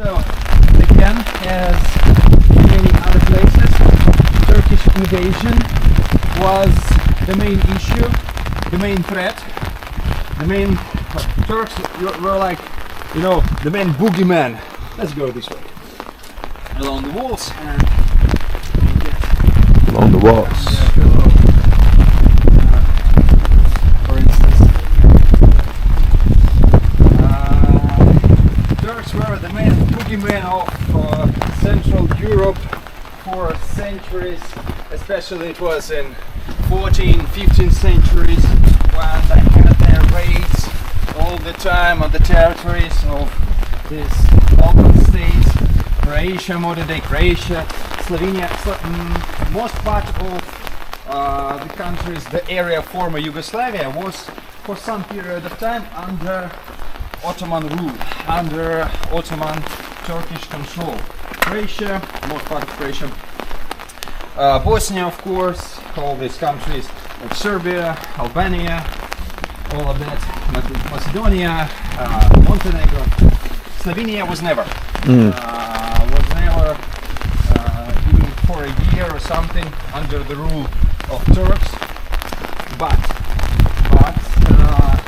So, again, as many other places, Turkish invasion was the main issue, the main threat. The main Turks were like, you know, the main boogeyman. Let's go this way. Along the walls and Along the walls. For instance, Turks were the main boogeyman of Central Europe for centuries, especially it was in 14th, 15th centuries when they had their raids all the time on the territories of these local states, Croatia, modern day Croatia, Slovenia, most part of the countries, the area of former Yugoslavia was for some period of time under Ottoman rule, under Ottoman Turkish control. Croatia, most part of Croatia, Bosnia, of course, all these countries, like Serbia, Albania, all of that, Macedonia, Montenegro. Slovenia was never, even for a year or something, under the rule of Turks, but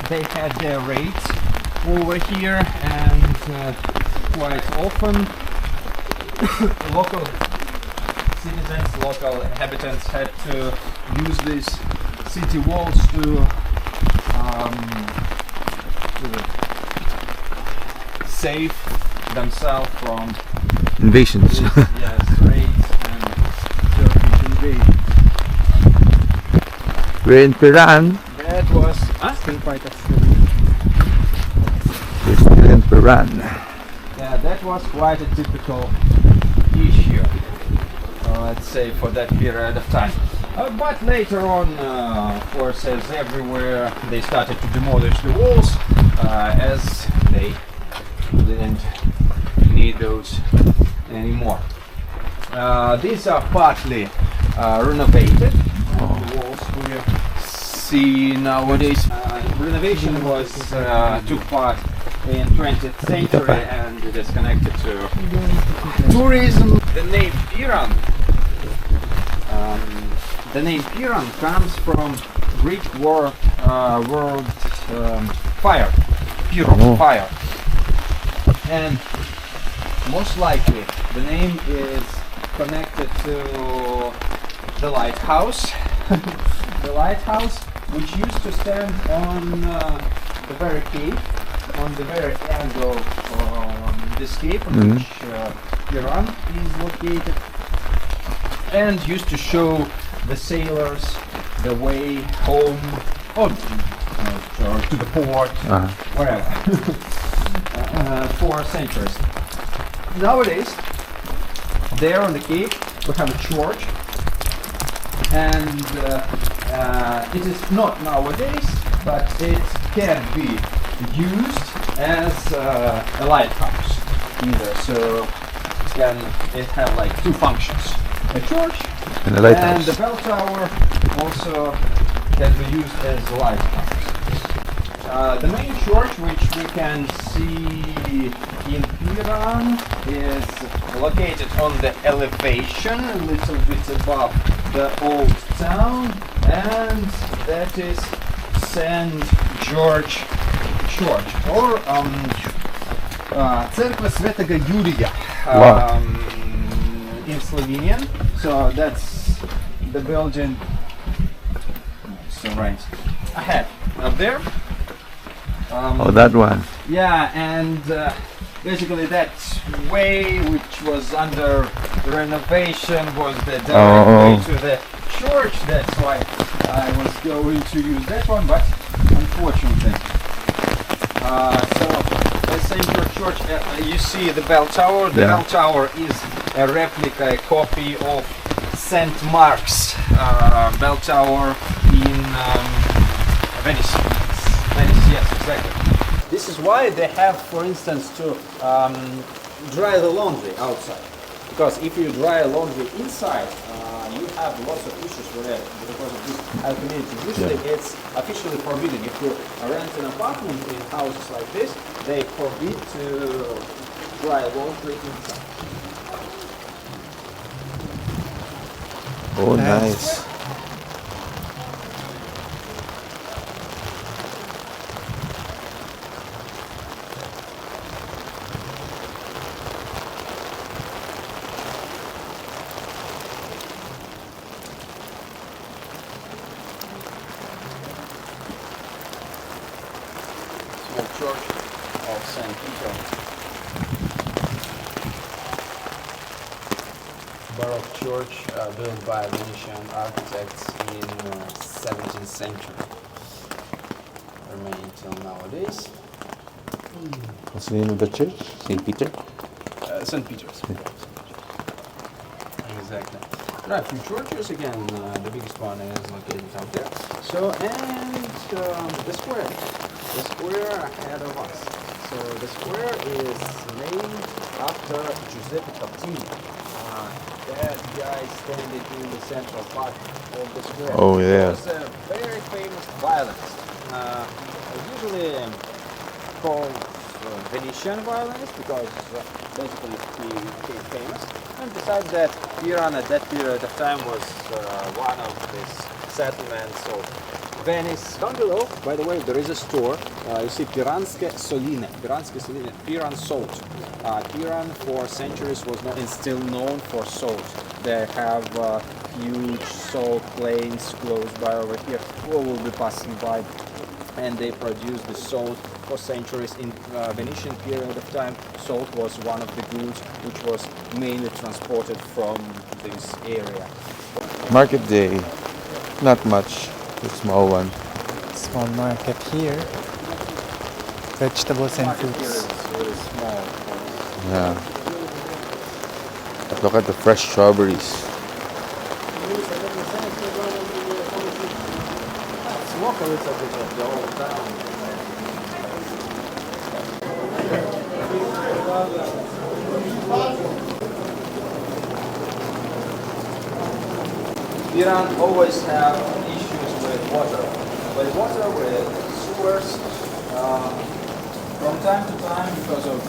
they had their raids over here, and quite often local citizens, local inhabitants had to use these city walls to save themselves from Invasions. yes, raids and Turkish invasion. We're in Piran. That was Still part of Slovenia. We're still in Piran. yeah, that was quite a typical issue, let's say, for that period of time. But later on, of course, as everywhere, they started to demolish the walls, as they didn't need those anymore. These are partly renovated. The walls we see nowadays. Renovation was took part in 20th century, and it is connected to tourism. The name Piran. The name Piran comes from Greek word fire, Piran, fire, and most likely the name is connected to the lighthouse, the lighthouse which used to stand on the very cape, on the very angle of this cape on which Piran is located, and used to show the sailors the way home or to the port, wherever, for centuries. Nowadays, there on the cape we have a church, and it is not nowadays, but it can be used as a lighthouse either. So it has like two functions: a church And the lighthouse. and the bell tower also can be used as a lighthouse. The main church, which we can see in Piran, is located on the elevation a little bit above the old town, and that is St. George Church, or Церковь Святого Юрия in Slovenian. So that's the building. So right ahead, up there. That one. Yeah, and basically that way, which was under renovation, was the direct way to the church. That's why I was going to use that one, but unfortunately. So the St. George Church, you see the bell tower. The bell tower is a replica, a copy of St. Mark's bell tower in Venice. Venice, yes, exactly. This is why they have, for instance, to dry the laundry outside. Because if you dry laundry inside, you have lots of issues with it because of this alkalinity. Usually it's officially forbidden. If you rent an apartment in houses like this, they forbid to dry wall breaking sound. Oh, nice. Small church of St. Peter. Baroque church built by Venetian architects in 17th century. Remain till nowadays. What's the name of the church? St. Peter? St. Peter's. Exactly. There are a few churches. Again, the biggest one is located out there. So, and the square. The square ahead of us. So the square is named after Giuseppe Tartini. That guy standing in the central part of the square. Oh, yeah. He was a very famous violinist. Usually called Venetian violinist because basically he became famous. And besides that, Piran at that period of time was one of these settlements of Venice. Down below, by the way, there is a store. You see Piranske Soline, Piran salt. Piran for centuries was known and still known for salt. They have huge salt plains close by over here. We will be passing by, and they produce the salt for centuries. In Venetian period of time, salt was one of the goods which was mainly transported from this area. Market day. Not much. A small one. Small market here. Vegetables and Market here fruits. is really small. Yeah. But look at the fresh strawberries. Let's walk a little bit of the old town. Piran always have issues with water, with sewers. From time to time, because of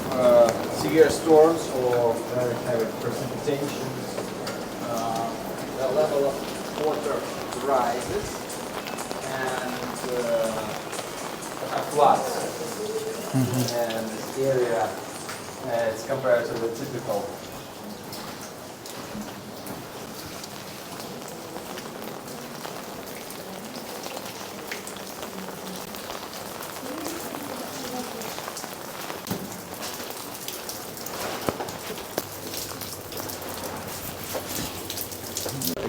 severe storms or very heavy precipitations, the level of water rises and floods. And this area is compared to the typical.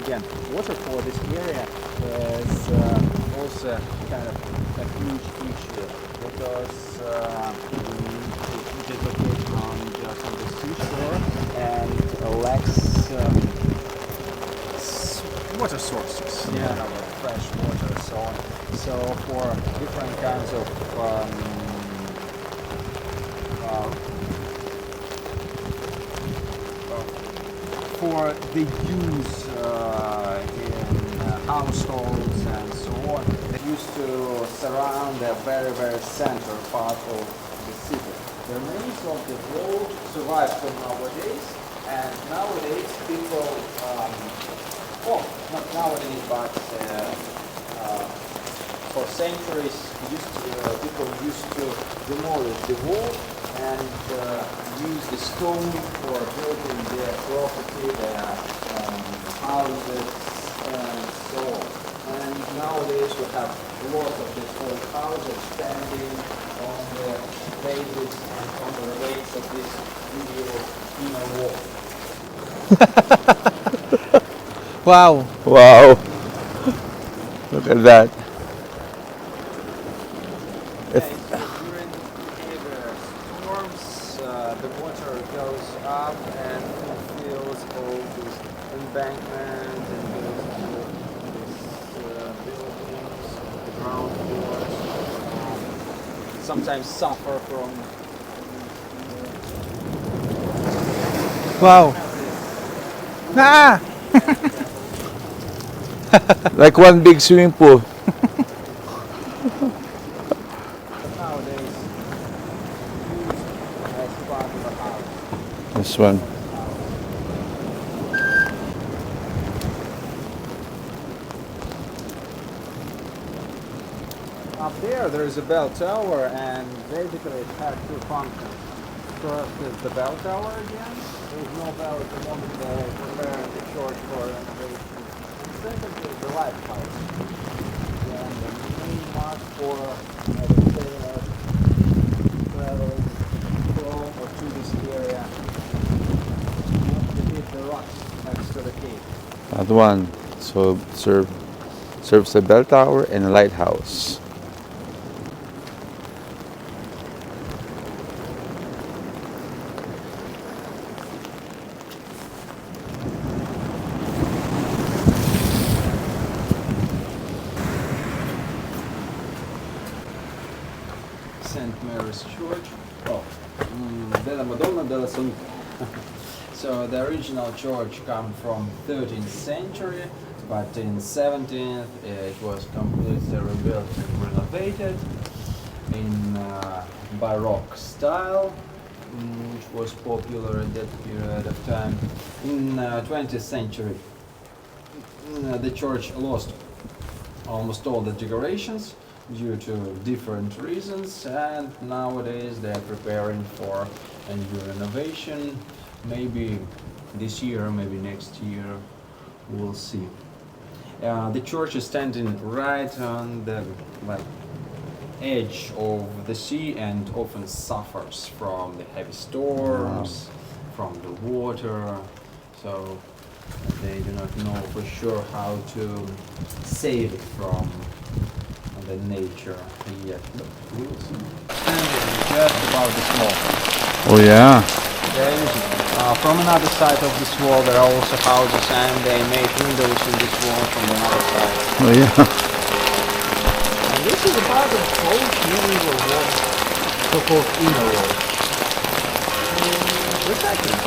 Again, water for this area is also kind of a huge issue because it is located just on the seashore and lacks water sources, fresh water and so on. So for different kinds of for the use in households and so on. They used to surround the very, very center part of the city. The remains of the wall survive till nowadays, and nowadays people, not nowadays, but for centuries, people used to demolish the wall and use the stone for building their property, their houses, and so on. And nowadays we have lots of these old houses standing on the bases and on the remains of this medieval inner wall. Wow. Wow. Look at that. During heavy storms, the water goes up and fills all these embankments and goes into these buildings, the ground floors. Sometimes suffer from. Wow. Ah! Like one big swimming pool. Nowadays used as part of a house. This one. Up there is a bell tower, and basically it has two functions. First is the bell tower again. There is no bell at the moment. They're preparing the church for renovation. And second is the lighthouse. And the main mark for sailors traveling from or to this area to hit the rocks next to the cape. That one. So serves a bell tower and a lighthouse. St. Mary's Church. Della Madonna della Salute. So the original church comes from 13th century, but in 17th it was completely rebuilt and renovated in Baroque style, which was popular at that period of time. In 20th century, the church lost almost all the decorations due to different reasons, and nowadays they are preparing for a new renovation. Maybe this year, maybe next year, we'll see. The church is standing right on the edge of the sea and often suffers from the heavy storms, from the water, so they do not know for sure how to save it from the nature yet. We will see. Standing just above this wall. Oh yeah. There is, from another side of this wall there are also houses, and they made windows in this wall from the other side. Oh yeah. And this is a part of old medieval wall, so-called inner wall. Recycling.